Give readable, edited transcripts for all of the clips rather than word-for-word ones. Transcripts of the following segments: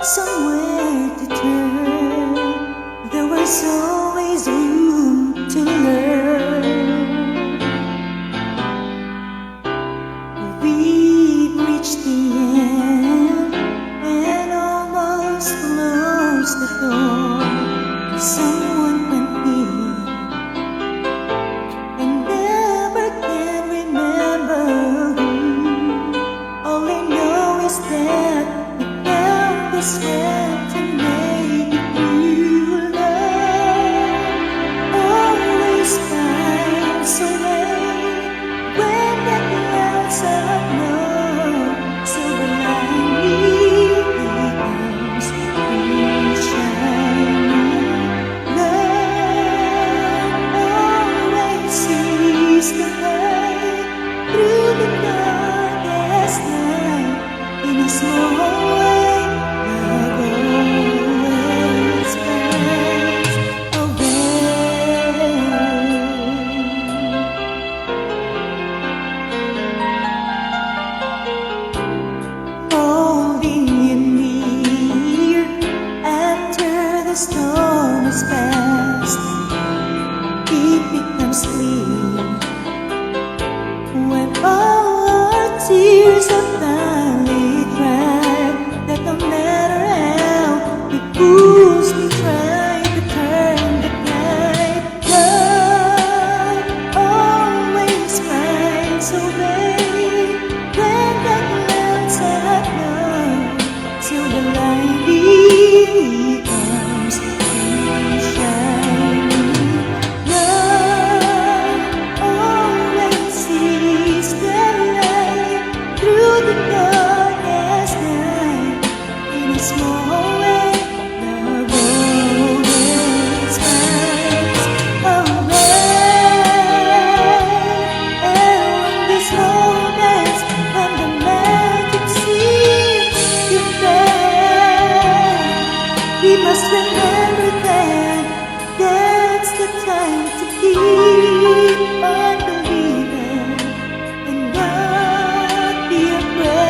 somewhere to turn. There was always room to learn. We've reached the end and almost closed the door. Someone went here and never can remember who. All I know is that we found the strength to make it through. Love always finds a way when the clouds are low. Silver lining becomes green shining. Love always sees the light through the darkest night. In a small way, love always finds a way. Holding you near after the storm is past, it becomes clear when all our tears are finally dried, that no matter how we push, we try to turn the tide. Love always finds a way when the clouds are low. Silver lining becomes green shining. Love always sees the light through the darkest night. In a small way, love always finds a way. And when these moments when the magic seems to fade, we must remember that that's the time to keep on believing and not be afraid.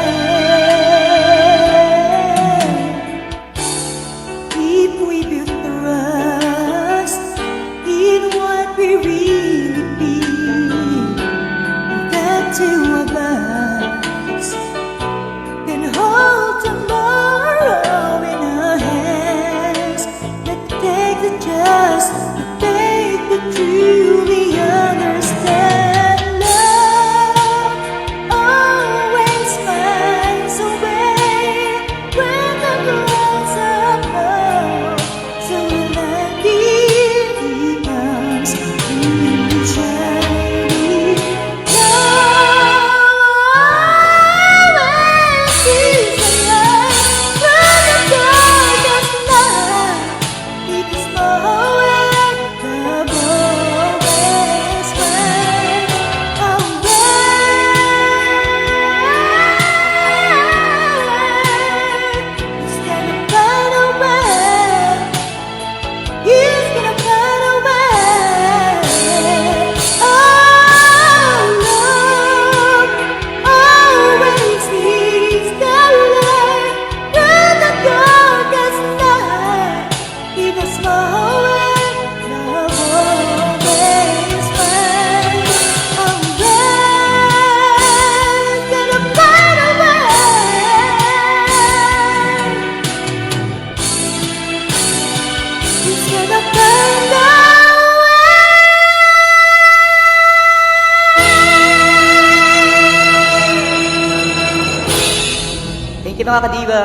If we build trust in what we really feel, the two of us can hold tomorrow in our hands. Let's take the trust, the faith to truly understand. Love always finds a way when the clouds are low. So when the becomes green shining, love always sees the light through the darkest night. It is always love always finds a way. He's gonna find a way. He's gonna find a way. Oh, love always sees the light through the darkest night. In a small way, love always finds a way. Gonna find a way. He's gonna find a way. Thank you mga kadiba!